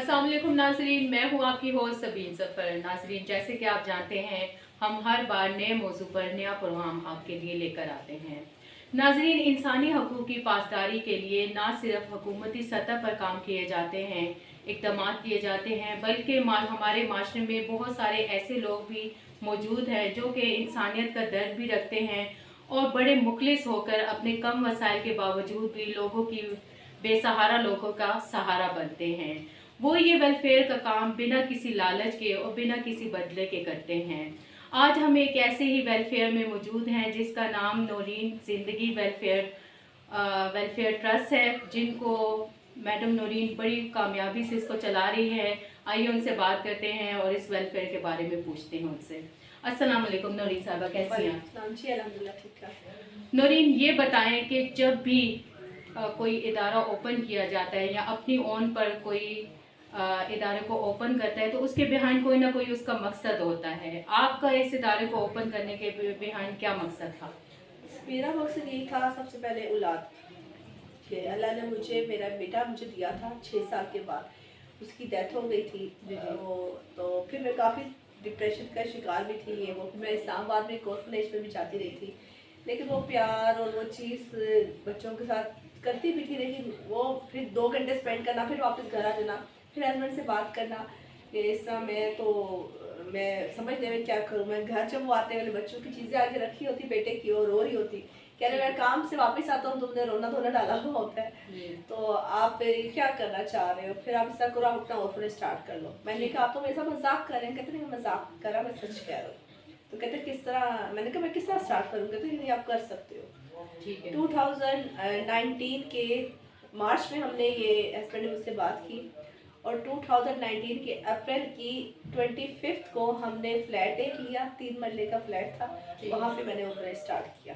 अस्सलाम वालेकुम नाजरीन, मैं हूँ आपकी होस्ट सबीन सफ़र। नाजरीन, जैसे कि आप जानते हैं, हम हर बार नए मौजू पर नया प्रोग्राम आपके लिए लेकर आते हैं। नाजरीन, इंसानी हकूक़ की पासदारी के लिए ना सिर्फ हुकूमती सतह पर काम किए जाते हैं, इक़दाम किए जाते हैं, बल्कि हमारे माशरे में बहुत सारे ऐसे लोग भी मौजूद हैं जो कि इंसानियत का दर्द भी रखते हैं और बड़े मुखलिस होकर अपने कम वसाइल के बावजूद भी लोगों की बेसहारा लोगों का सहारा बनते हैं। वो ये वेलफेयर का काम बिना किसी लालच के और बिना किसी बदले के करते हैं। आज हम एक ऐसे ही वेलफेयर में मौजूद हैं जिसका नाम नौरीन ज़िंदगी वेलफेयर ट्रस्ट है, जिनको मैडम नौरीन बड़ी कामयाबी से इसको चला रही है। आइए उनसे बात करते हैं और इस वेलफेयर के बारे में पूछते हैं उनसे। अस्सलाम वालेकुम नौरीन साहबा, कैसी हैं आप? जी अल्हम्दुलिल्लाह ठीक ठाक। नौरीन, ये बताएं कि जब भी कोई इदारा ओपन किया जाता है या अपनी ओन पर कोई इदारे को ओपन करता है तो उसके बिहाइंड कोई ना कोई उसका मकसद होता है। आपका इस इदारे को ओपन करने के बिहाइंड क्या मकसद था? मेरा मकसद यही था, सबसे पहले औलाद कि अल्लाह ने मेरा बेटा मुझे दिया था 6 साल के बाद। उसकी डेथ हो गई थी। वो तो फिर मैं काफ़ी डिप्रेशन का शिकार भी थी। वो फिर मैं इस्लामाबाद में एक ऑर्फनेज में भी जाती रही थी, लेकिन वो प्यार और वो चीज़ बच्चों के साथ करती भी थी, लेकिन वो फिर 2 घंटे स्पेंड करना, फिर वापस घर आ जाना, फिर हस्बैंड से बात करना कि इस तरह मैं समझ नहीं मैं क्या करूँ। मैं घर जब वो आते वाले बच्चों की चीज़ें आगे रखी होती बेटे की और रो रही होती, कह रहे मैं काम से वापस आता हूँ, तुमने रोना धोना डाला हुआ होता है, तो आप क्या करना चाह रहे हो, फिर आप ऐसा करो, आप अपना ऑफर स्टार्ट कर लो। मैंने कहा आप तो मेरे साथ मजाक कर रहे हैं। कहते नहीं मैं मजाक करा, मैं सच कह रहा हूँ। तो कहते किस तरह? मैंने कहा मैं किस तरह स्टार्ट करूँ? कहते नहीं आप कर सकते हो। ठीक है। 2019 के मार्च में हमने ये हस्बैंड ने मुझसे बात की और 2019 के अप्रैल की 25 को हमने फ्लैट एक लिया, 3 मरले का फ्लैट था, वहाँ पे मैंने ऑफर स्टार्ट किया।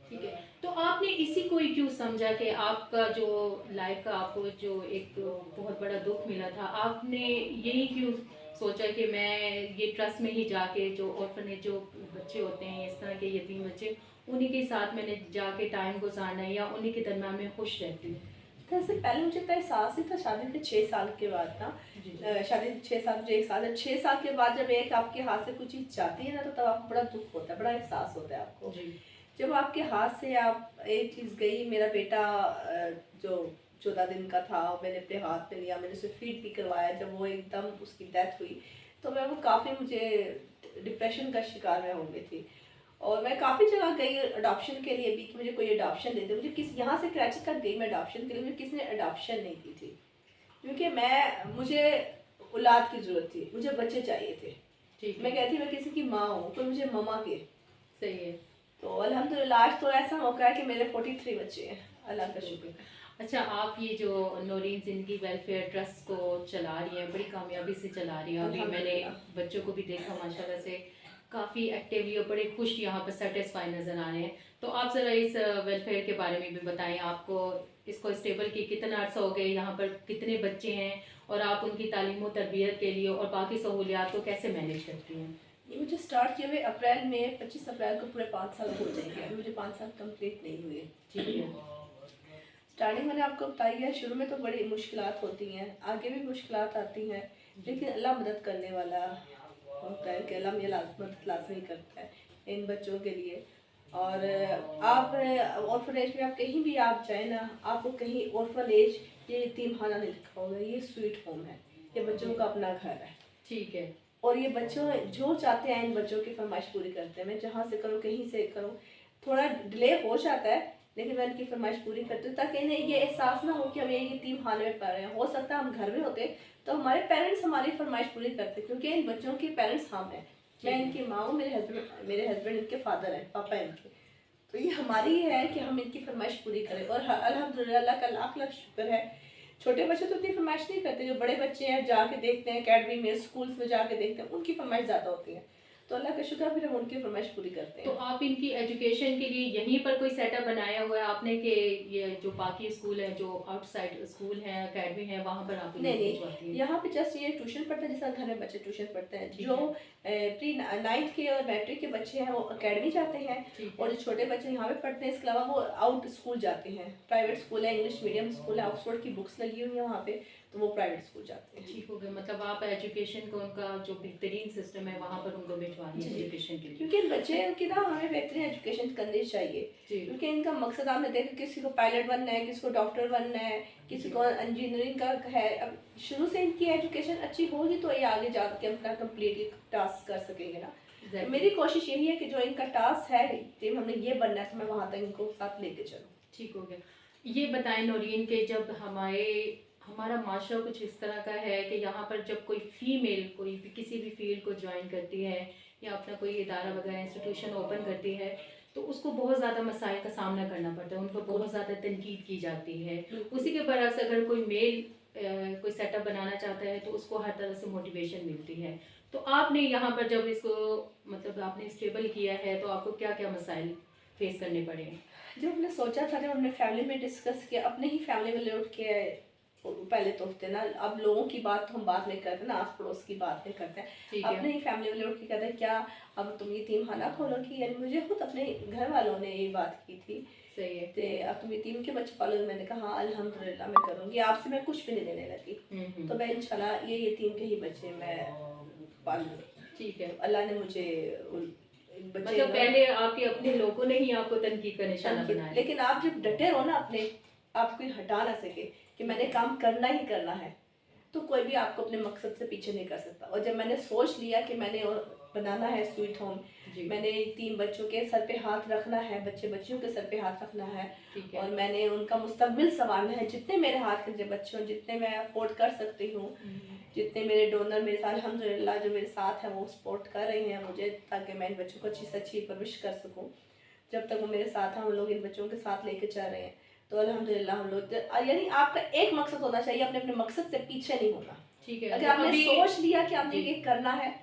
ठीक है, तो आपने इसी को ही क्यों समझा कि आपका जो लाइफ का आपको जो एक बहुत बड़ा दुख मिला था, आपने यही क्यों सोचा कि मैं ये ट्रस्ट में ही जाके जो ऑर्फनेज जो बच्चे होते हैं इस तरह के यतीम बच्चे, उन्हीं के साथ मैंने जाके टाइम गुजारना है या उन्हीं के दरम्यान में खुश रहती हूँ। वैसे पहले मुझे इतना एहसास ही था, शादी के 6 साल के बाद ना। शादी 6 साल, मुझे 1 साल है, 6 साल के बाद जब एक आपके हाथ से कुछ चीज़ जाती है ना, तो तब आपको बड़ा दुख होता है, बड़ा एहसास होता है आपको। जब आपके हाथ से आप एक चीज़ गई, मेरा बेटा जो 14 दिन का था, मैंने अपने हाथ में लिया, मैंने उसे फीड भी करवाया, जब वो एकदम उसकी डेथ हुई तो मैं वो काफ़ी मुझे डिप्रेशन का शिकार मैं हो गई थी। और मैं काफ़ी जगह गई अडॉप्शन के लिए भी कि मुझे कोई अडॉप्शन दे दे। मुझे किस यहाँ से कराची तक गई मैं अडॉप्शन के लिए, मुझे किसी ने अडॉप्शन नहीं दी थी, क्योंकि मुझे औलाद की ज़रूरत थी, मुझे बच्चे चाहिए थे। ठीक, मैं कहती मैं किसी की माँ हूँ, कोई मुझे ममा के। सही है। तो अल्हम्दुलिल्लाह आज तो ऐसा मौका है कि मेरे 43 बच्चे हैं, अल्लाह का शुक्र। अच्छा, आप ये जो नौरीन ज़िंदगी वेलफेयर ट्रस्ट को चला रही हैं, बड़ी कामयाबी से चला रही हैं। अभी मैंने बच्चों को भी देखा माशाल्लाह से काफ़ी एक्टिवली और बड़े खुश यहाँ पर सेटिस्फाई नज़र आ रहे हैं। तो आप ज़रा इस वेलफेयर के बारे में भी बताएं, आपको इसको स्टेबल की कितना अर्सा हो गया, यहाँ पर कितने बच्चे हैं और आप उनकी तालीम और तरबियत के लिए और बाकी सहूलियात को कैसे मैनेज करती हैं? ये मुझे स्टार्ट किए हुए अप्रैल में, 25 अप्रैल को पूरे 5 साल हो जाएंगे। अभी मुझे 5 साल कंप्लीट नहीं हुए। ठीक है। स्टार्टिंग मैंने आपको बताई है, शुरू में तो बड़ी मुश्किलात होती हैं, आगे भी मुश्किलात आती हैं, लेकिन अल्लाह मदद करने वाला होता है कि अल्लाह मेरी मदद लाज़मी करता है इन बच्चों के लिए। और आप ऑर्फनेज में आप कहीं भी आप जाए ना, आपको कहीं ऑर्फनेज ये यतीमखाना नहीं लिखा होगा, ये स्वीट होम है, ये बच्चों का अपना घर है। ठीक है। और ये बच्चों जो चाहते हैं इन बच्चों की फरमाइश पूरी करते हैं। मैं जहाँ से करूँ, कहीं से करूँ, थोड़ा डिले हो जाता है, लेकिन मैं इनकी फरमाइश पूरी करती हूँ ताकि इन्हें ये एहसास ना हो कि हम ये यतीम खाने में पढ़ रहे हैं। हो सकता है हम घर में होते तो हमारे पेरेंट्स हमारी फरमाइश पूरी करते, क्योंकि इन बच्चों के पेरेंट्स हम हैं। मैं इनकी माँ हूँ, मेरे हस्बैंड इनके फादर हैं, पापा इनके। तो ये हमारी है कि हम इनकी फरमाइश पूरी करें। और अल्हम्दुलिल्लाह अल्लाह का लाख लाख शुक्र है, छोटे बच्चे तो इतनी फरमाइश नहीं करते, जो बड़े बच्चे हैं जाके देखते हैं अकेडमी में, स्कूल्स में जाके देखते हैं, उनकी फरमाइश ज़्यादा होती है। तो अल्लाह का शुक्र, फिर हम उनकी फरमाइश पूरी करते हैं। तो आप इनकी एजुकेशन के लिए यहीं पर कोई सेटअप बनाया हुआ है आपने कि ये जो बाकी स्कूल है, जो आउटसाइड स्कूल है, अकेडमी है, वहाँ पर आप नहीं, यहाँ पे जस्ट ये ट्यूशन पढ़ते हैं, जैसा घर में बच्चे ट्यूशन पढ़ते हैं। जो प्री 9th के और मैट्रिक के बच्चे हैं वो अकेडमी जाते हैं, और जो छोटे बच्चे यहाँ पे पढ़ते हैं इसके अलावा वो आउट स्कूल जाते हैं। प्राइवेट स्कूल है, इंग्लिश मीडियम स्कूल है, ऑक्सफोर्ड की बुक्स लगी हुई है वहाँ पे, तो वो प्राइवेट स्कूल जाते हैं। ठीक हो गया, मतलब आप एजुकेशन को उनका जो बेहतरीन सिस्टम है वहाँ पर उनको भिजवा रही हैं जी। एजुकेशन के लिए। क्योंकि बच्चे की ना हमें बेहतरीन एजुकेशन करनी चाहिए, जी। क्योंकि इनका मकसद आपने देखा किसी को पायलट बनना है, किसी को डॉक्टर बनना है, किसी को इंजीनियरिंग का है। अब शुरू से इनकी एजुकेशन अच्छी होगी तो ये आगे जाकर अपना कंप्लीट टास्क कर सकेंगे ना। तो मेरी कोशिश यही है कि जो इनका टास्क है कि हमने ये बनना है तो मैं वहाँ तक इनको साथ लेके चलूँ। ठीक हो गया। ये बताएं नौरीन के जब हमारा माशरा कुछ इस तरह का है कि यहाँ पर जब कोई फीमेल कोई भी किसी भी फील्ड को ज्वाइन करती है या अपना कोई इदारा वगैरह इंस्टीट्यूशन ओपन करती है तो उसको बहुत ज़्यादा मसाइल का सामना करना पड़ता है, उनको बहुत ज़्यादा तनकीद की जाती है। उसी के बरअक्स अगर कोई मेल कोई सेटअप बनाना चाहता है तो उसको हर तरह से मोटिवेशन मिलती है। तो आपने यहाँ पर जब इसको मतलब आपने स्टेबल किया है तो आपको क्या क्या मसाइल फेस करने पड़े हैं? जब हमने सोचा था, जब हमने फैमिली में डिस्कस किया, अपने ही फैमिली में ले उठ के पहले तो होते ना, अब लोगों की बात तो हम बाद में करते हैं ना, आस पड़ोस की बात नहीं करते हैं, अपने ही फैमिली में ले उठ के कहते हैं क्या अब तुम यतीम खाना खोलोगी। यानी मुझे खुद अपने घर वालों ने ये बात की थी, सही है, तो अब तुम यतीम के बच्चे पालोगे। मैंने कहा हाँ अल्हम्दुलिल्लाह मैं करूँगी, आपसे मैं कुछ भी नहीं लेने लगी, तो मैं इंशाल्लाह ये यतीम के ही बच्चे मैं पालूंगी। ठीक है। अल्लाह ने मुझे मतलब पहले आपके अपने लोगों ने ही आपको तनकीद का निशाना बनाया, लेकिन आप जब डटे हो ना अपने आप कोई हटा ना सके कि मैंने काम करना ही करना है, तो कोई भी आपको अपने मकसद से पीछे नहीं कर सकता। और जब मैंने सोच लिया कि मैंने बनाना है स्वीट होम, मैंने 3 बच्चों के सर पे हाथ रखना है, बच्चियों के सर पे हाथ रखना है, और मैंने उनका मुस्तकबिल संवारना है। जितने मेरे हाथ के बच्चे हों, जितने मैं अफोर्ड कर सकती हूँ, जितने मेरे डोनर मेरे साथ अल्हम्दुलिल्लाह जो मेरे साथ हैं वो सपोर्ट कर रहे हैं मुझे, ताकि मैं इन बच्चों को अच्छी से अच्छी परवरिश कर सकूँ। जब तक वो मेरे साथ हैं हम लोग इन बच्चों के साथ लेके चल रहे हैं, तो अल्हम्दुलिल्लाह हम लोग, यानी आपका एक मकसद होना चाहिए, अपने अपने मकसद से पीछे नहीं होना। ठीक है, अगर आपने सोच लिया कि आपने ये करना है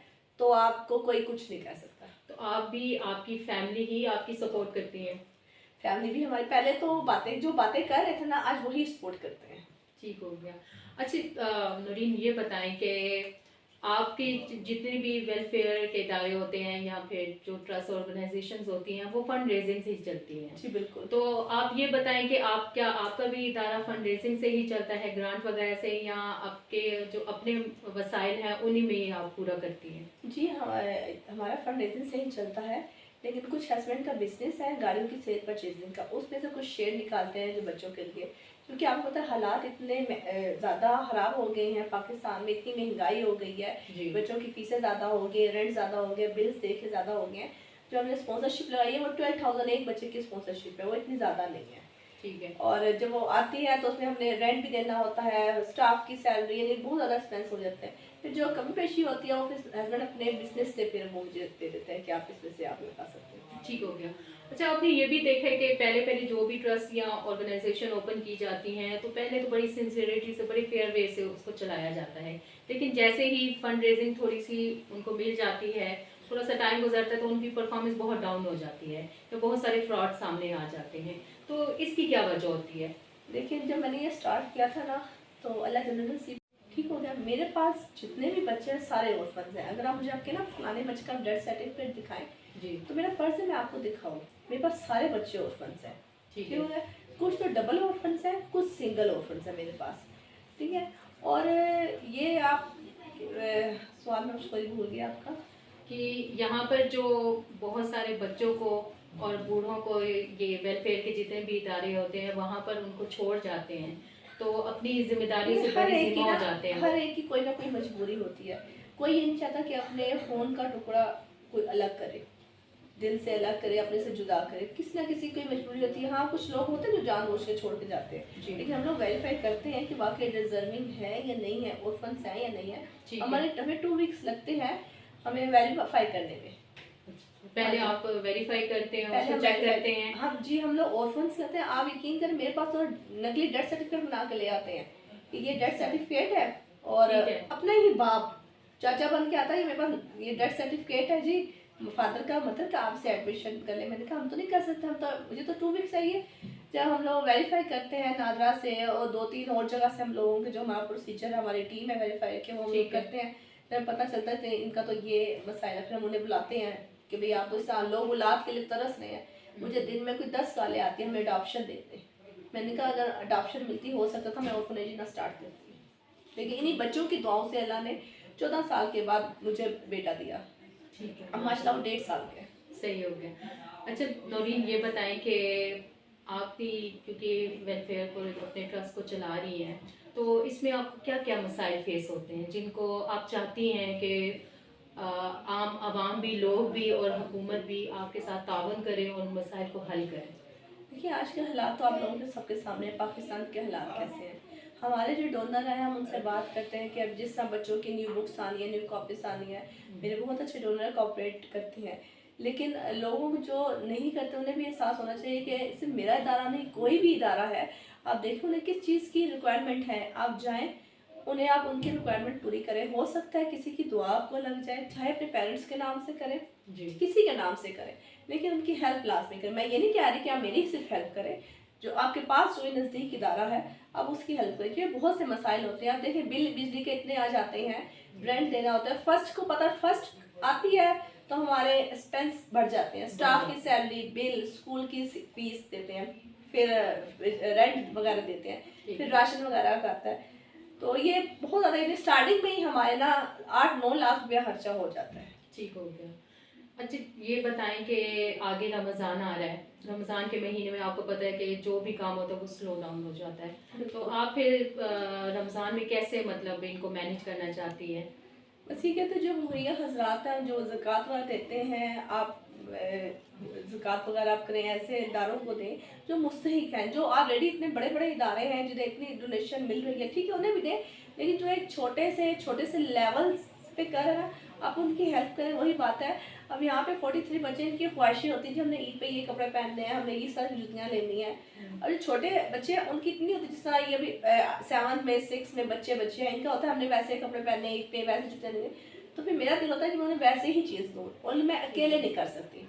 तो आपको कोई कुछ नहीं कह सकता। तो आप भी, आपकी फैमिली ही आपकी सपोर्ट करती है? फैमिली भी हमारी, पहले तो जो बातें कर रहे थे ना, आज वही सपोर्ट करते हैं। ठीक हो गया। अच्छा नौरीन ये बताएं कि आपके जितने भी वेलफेयर के इदारे होते हैं या फिर जो ट्रस्ट ऑर्गेनाइजेशंस होती हैं वो फंड रेजिंग से ही चलती हैं? जी बिल्कुल। तो आप ये बताएं कि आपका भी इदारा फंड रेजिंग से ही चलता है, ग्रांट वगैरह से, या आपके जो अपने वसाइल हैं उन्हीं में ही आप पूरा करती हैं? जी हमारा फंड रेजिंग से ही चलता है, लेकिन कुछ हस्बैंड का बिजनेस है गाड़ियों की सेल परचेजिंग का, उसमें से कुछ शेयर निकालते हैं जो बच्चों के लिए। क्योंकि आपको पता है हालात इतने ज़्यादा ख़राब हो गए हैं, पाकिस्तान में इतनी महंगाई हो गई है, बच्चों की फीसें ज़्यादा हो गई, रेंट ज़्यादा हो गया, बिल्स देखे ज़्यादा हो गए हैं। जो हमने स्पॉन्सरशिप लगाई है वो 12,000 एक बच्चे की स्पॉन्सरशिप है, वो इतनी ज़्यादा नहीं है। ठीक है। और जब वो आती है तो उसमें हमने रेंट भी देना होता है, स्टाफ की सैलरी, यानी बहुत ज़्यादा एक्सपेंस हो जाते हैं। फिर जो कमी पेशी होती है वो फिर हस्बैंड अपने बिजनेस से फिर वो मुझे दे देते हैं कि आप इसमें से आप लगा सकते हैं। ठीक हो गया। अच्छा आपने ये भी देखा है कि पहले जो भी ट्रस्ट या ऑर्गेनाइजेशन ओपन की जाती हैं तो पहले तो बड़ी सिंसियरिटी से, बड़ी फेयर वे से उसको चलाया जाता है, लेकिन जैसे ही फंड रेजिंग थोड़ी सी उनको मिल जाती है, थोड़ा सा टाइम गुजरता है तो उनकी परफॉर्मेंस बहुत डाउन हो जाती है, तो बहुत सारे फ्रॉड सामने आ जाते हैं। तो इसकी क्या वजह होती है? देखिए जब मैंने ये स्टार्ट किया था ना तो अल्लाह जनरल से ठीक हो गया। मेरे पास जितने भी बच्चे हैं सारे ऑर्फन्स हैं। अगर आप मुझे आपके ना फलाने बच्चे का डेथ सर्टिफिकेट दिखाएं जी, तो मेरा फ़र्ज़ है मैं आपको दिखाऊं। मेरे पास सारे बच्चे ऑर्फन्स हैं, ठीक है। कुछ तो डबल ऑर्फन्स हैं, कुछ सिंगल ऑर्फन्स हैं मेरे पास, ठीक है। और ये आप सवाल में सॉरी भूल गया आपका, कि यहाँ पर जो बहुत सारे बच्चों को और बूढ़ों को ये वेलफेयर के जितने भी इदारे होते हैं वहाँ पर उनको छोड़ जाते हैं, तो अपनी जिम्मेदारी से बड़ी जिम्मा हो जाते हैं। हर एक की कोई ना कोई मजबूरी होती है। कोई ये नहीं चाहता कि अपने खून का टुकड़ा कोई अलग करे, दिल से अलग करे, अपने से जुदा करे। किसी ना किसी की मजबूरी होती है। हाँ कुछ लोग होते हैं जो जानबूझ के छोड़ के जाते हैं, लेकिन हम लोग वेरीफाई करते हैं कि वाकई डिजर्विंग है या नहीं है, ऑर्फन्स हैं या नहीं है। हमें 2 वीक्स लगते हैं हमें वेरीफाई करने में। पहले आप वेरीफाई करते हैं, उसको चेक करते हैं? हाँ जी, हम लोग ऑर्फन्स करते हैं। आप यकीन करें मेरे पास तो नकली डेथ सर्टिफिकेट बना के ले आते हैं कि ये डेथ सर्टिफिकेट है, और अपना ही बाप चाचा बन के आता है मेरे पास, ये डेथ सर्टिफिकेट है जी फादर का, मतलब कि आपसे एडमिशन कर ले। मैंने कहा हम तो नहीं कर सकते, हम तो मुझे तो 2 वीक्स चाहिए। जब हम लोग वेरीफाई करते हैं नादरा से और 2-3 और जगह से, हम लोगों के जो हमारा प्रोसीजर है, हमारी टीम है वेरीफाई के, वो हम लोग करते हैं, जब पता चलता है कि इनका तो ये मसाइल है, फिर हम उन्हें बुलाते हैं कि भाई आप तो इस साल लोग औलाद के लिए तरस रहे हैं। मुझे दिन में कोई 10 सालें आती हैं, हमें अडॉप्शन देते। मैंने कहा अगर अडॉप्शन मिलती हो सकता था मैं ऑर्फनेज ना स्टार्ट करती। लेकिन इन्हीं बच्चों की दुआओं से अल्लाह ने 14 साल के बाद मुझे बेटा दिया। ठीक है, अब माशाल्लाह वो 1.5 साल के। सही हो गया। अच्छा नौरीन, ये बताएं कि आप भी क्योंकि वेलफेयर को, अपने ट्रस्ट को चला रही हैं, तो इसमें आपको क्या क्या मसाइल फेस होते हैं जिनको आप चाहती हैं कि आम आवाम भी, लोग भी और हुकूमत भी आपके साथ तावन करें और मसाइल को हल करें? देखिए आज के हालात तो आप लोगों के सबके सामने है, पाकिस्तान के हालात कैसे हैं। हमारे जो डोनर हैं हम उनसे बात करते हैं कि अब जिस तरह बच्चों की न्यू बुक्स आनी है, न्यू कॉपीज आनी है, मेरे बहुत अच्छे डोनर कॉपरेट करती हैं। लेकिन लोगों को जो नहीं करते उन्हें भी एहसास होना चाहिए कि सिर्फ मेरा इदारा नहीं, कोई भी इदारा है, आप देखें उन्हें किस चीज़ की रिक्वायरमेंट है, आप जाएँ उन्हें, आप उनकी रिक्वायरमेंट पूरी करें। हो सकता है किसी की दुआ आपको लग जाए, चाहे अपने पेरेंट्स के नाम से करें, जी, किसी के नाम से करें, लेकिन उनकी हेल्प लाजमी करें। मैं ये नहीं कह रही कि आप मेरी सिर्फ हेल्प करें, जो आपके पास जो नज़दीक इदारा है आप उसकी हेल्प करें, क्योंकि बहुत से मसाइल होते हैं। आप देखिए बिल बिजली के इतने आ जाते हैं, रेंट देना होता है, फर्स्ट को पता, फर्स्ट आती है तो हमारे एक्सपेंस बढ़ जाते हैं, स्टाफ की सैलरी, बिल, स्कूल की फीस देते हैं, फिर रेंट वगैरह देते हैं, फिर राशन वगैरह का आता है। तो ये बहुत ज़्यादा, स्टार्टिंग में ही हमारे ना 8-9 लाख रुपया खर्चा हो जाता है। ठीक हो गया। अच्छा ये बताएं कि आगे रमज़ान आ रहा है, रमज़ान के महीने में आपको पता है कि जो भी काम होता है वो स्लो डाउन हो जाता है, तो आप फिर रमज़ान में कैसे मतलब इनको मैनेज करना चाहती हैं? बस ये कहते जो मुहैया हजरात हैं, जो ज़कात वगैरह देते हैं, आप ज़कात वगैरह आप करें, ऐसे इदारों को दें जो मुस्तहिक हैं, जो ऑलरेडी इतने बड़े बड़े इदारे हैं जिन्हें इतनी डोनेशन मिल रही है, ठीक है उन्हें भी दें, लेकिन जो एक छोटे से लेवल पे कर रहे हैं आप उनकी हेल्प करें, वही बात है। अब यहाँ पे 43 बच्चे, इनकी ख्वाहिशें होती हैं कि हमने ईद पे ये कपड़े पहनने हैं, हमने ये सारी जुतियाँ लेनी है, और जो छोटे बच्चे हैं उनकी इतनी होती है, जिस तरह ये अभी 7 में 6 में बच्चे हैं, इनका होता है हमने वैसे कपड़े पहनने ईद पे, वैसे जूते लेने, तो फिर मेरा दिल होता है कि मैं उन्हें वैसे ही चीज़ दूँ, और मैं अकेले नहीं कर सकती,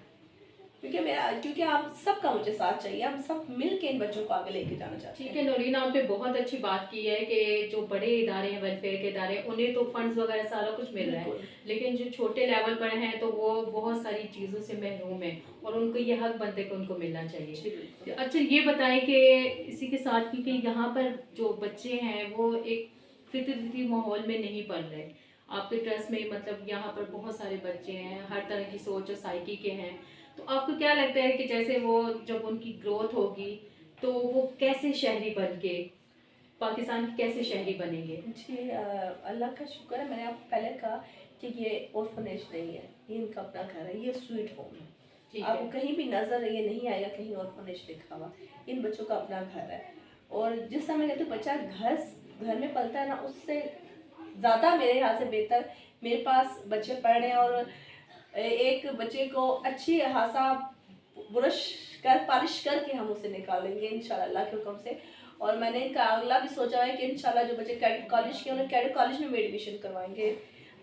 क्योंकि आप सबका मुझे साथ चाहिए, हम सब मिल के इन बच्चों को आगे लेके जाना चाहते हैं। ठीक है नौरीन, आपने बहुत अच्छी बात की है कि जो बड़े इदारे हैं, वेलफेयर के इदारे, उन्हें तो फंड्स वगैरह सारा कुछ मिल रहा है, लेकिन जो छोटे लेवल पर हैं तो वो बहुत सारी चीज़ों से महरूम है और उनको ये हक बनते कि उनको मिलना चाहिए। अच्छा ये बताएं कि इसी के साथ, क्योंकि यहाँ पर जो बच्चे हैं वो एक फितरती माहौल में नहीं पल रहे, आपके ट्रस्ट में मतलब यहाँ पर बहुत सारे बच्चे हैं, हर तरह की सोच और साइकी के हैं, तो आपको क्या लगता है कि जैसे वो जब उनकी ग्रोथ होगी तो वो कैसे शहरी बन के पाकिस्तान के कैसे शहरी बनेंगे? जी अल्लाह का शुक्र है, मैंने आपको पहले कहा कि ये ऑर्फनेज नहीं है, ये इनका अपना घर है, ये स्वीट होम है। आपको कहीं भी नजर ये नहीं आएगा कहीं ऑर्फनेज लिखा हुआ, इन बच्चों का अपना घर है। और जिस समय कहते बच्चा घर में पलता है ना, उससे ज़्यादा मेरे ख्याल से बेहतर मेरे पास बच्चे पढ़ रहे हैं, और एक बच्चे को अच्छी खासा ब्रश कर पॉलिश करके हम उसे निकालेंगे इंशाल्लाह अल्लाह के हुक्म से। और मैंने इनका अगला भी सोचा है कि इंशाल्लाह जो बच्चे कैडेट कॉलेज के, उन्हें कैडेट कॉलेज में भी एडमिशन करवाएंगे।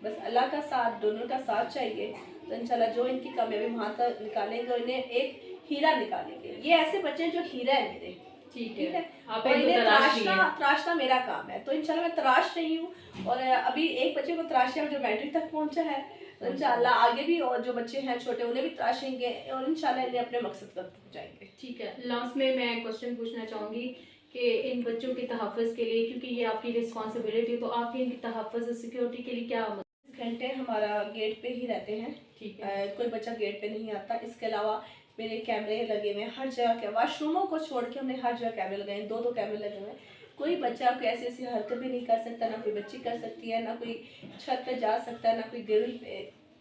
बस अल्लाह का साथ, डोनर का साथ चाहिए, तो इंशाल्लाह जो इनकी कामयाबी वहाँ तक निकालेंगे और इन्हें एक हीरा निकालेंगे। ये ऐसे बच्चे जो हीरा है मेरे, ठीक है, आप और इन्हें तराशना तराशना मेरा काम है, तो इंशाल्लाह मैं तराश रही हूँ। और अभी एक बच्चे को तराशिया जो मैट्रिक तक पहुँचा है, तो इंशाल्लाह आगे भी और जो बच्चे हैं छोटे उन्हें भी तराशेंगे और इंशाल्लाह इन्हें अपने मकसद तक पहुँचाएंगे। ठीक है, लास्ट में मैं क्वेश्चन पूछना चाहूँगी कि इन बच्चों के तहफ़्फ़ुज़ के लिए, क्योंकि ये आपकी रिस्पॉन्सिबिलिटी, तो आपकी इनकी तहफ़्फ़ुज़ और सिक्योरिटी के लिए क्या घंटे हमारा गेट पे ही रहते हैं, ठीक है, कोई बच्चा गेट पे नहीं आता। इसके अलावा मेरे कैमरे लगे हुए हैं हर जगह के, वॉशरूमों को छोड़ के हमने हर जगह कैमरे लगाए हैं, 2-2 कैमरे लगे हुए हैं। कोई बच्चा कोई ऐसी ऐसी हरकत भी नहीं कर सकता, ना कोई बच्ची कर सकती है, ना कोई छत पे जा सकता है, ना कोई ग्रिल पे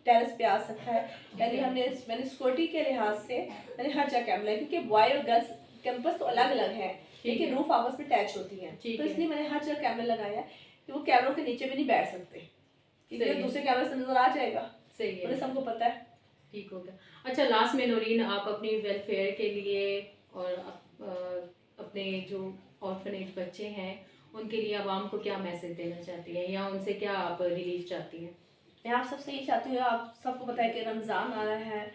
टेरेस पे आ सकता है। यानी मैंने सिक्योरिटी के लिहाज से मैंने हर जगह कैमरा लगाया, क्योंकि बॉय और गर्ल्स कैंपस तो अलग अलग है, लेकिन रूफ आपस में अटैच होती हैं, तो इसलिए मैंने हर जगह कैमरे लगाए हैं कि वो कैमरों के नीचे भी नहीं बैठ सकते, क्योंकि दूसरे कैमरे से नजर आ जाएगा। सही है, उन्हें सबको पता है। ठीक हो गया। अच्छा लास्ट में नौरीन, आप अपनी वेलफेयर के लिए और अपने जो ऑर्फनेज बच्चे हैं उनके लिए आवाम को क्या मैसेज देना चाहती हैं, या उनसे क्या आप रिलीफ चाहती हैं? मैं आप सबसे ये चाहती हूँ, आप सबको पता है कि रमज़ान आ रहा है,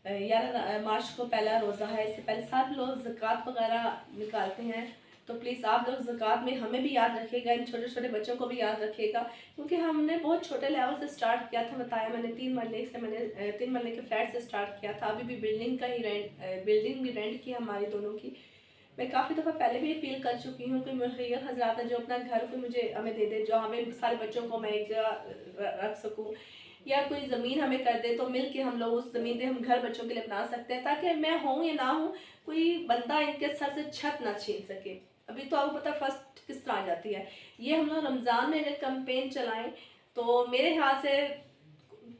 11 मार्च को पहला रोज़ा है, इससे पहले सब लोग ज़कात वगैरह निकालते हैं, तो प्लीज़ आप लोग ज़कात में हमें भी याद रखिएगा, इन छोटे छोटे बच्चों को भी याद रखिएगा, क्योंकि हमने बहुत छोटे लेवल से स्टार्ट किया था। बताया मैंने 3 मरले के फ्लैट से स्टार्ट किया था, अभी भी बिल्डिंग भी रेंट की हमारी दोनों की, मैं काफ़ी दफ़ा पहले भी अपील कर चुकी हूँ कि मुहैया हजरात जो अपना घर को मुझे हमें दे दे, जो हमें सारे बच्चों को मैं एक जगह रख सकूँ, या कोई ज़मीन हमें कर दे तो मिल के हम लोग उस ज़मीन पे हम घर बच्चों के लिए बना सकते हैं, ताकि मैं हूँ या ना हूँ कोई बंदा इनके सर से छत ना छीन सके। अभी तो आपको पता फर्स्ट किस तरह आ जाती है। ये हम लोग रमज़ान में अगर कैंपेन चलाएं तो मेरे ख्याल से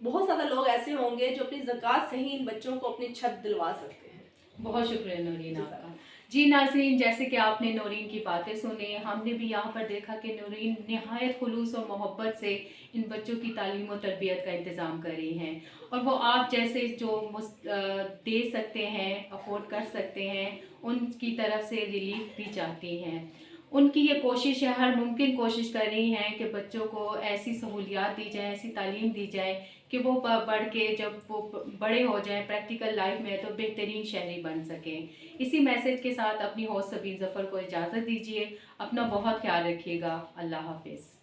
बहुत ज़्यादा लोग ऐसे होंगे जो अपनी ज़कात से ही इन बच्चों को अपनी छत दिलवा सकते हैं। बहुत शुक्रिया नौरीन आपका। जी नाज़रीन, जैसे कि आपने नौरीन की बातें सुनी, हमने भी यहाँ पर देखा कि नौरीन निहायत खुलूस और मोहब्बत से इन बच्चों की तालीम और तरबियत का इंतज़ाम कर रही हैं, और वो आप जैसे जो दे सकते हैं, अफोर्ड कर सकते हैं, उनकी तरफ से रिलीफ भी चाहती हैं। उनकी ये कोशिश है, हर मुमकिन कोशिश कर रही हैं कि बच्चों को ऐसी सहूलियात दी जाए, ऐसी तालीम दी जाए कि वो बढ़ के जब वो बड़े हो जाएं प्रैक्टिकल लाइफ में तो बेहतरीन शहरी बन सकें। इसी मैसेज के साथ अपनी होस्ट सबीन ज़फ़र को इजाज़त दीजिए। अपना बहुत ख्याल रखिएगा। अल्लाह हाफ़िज़।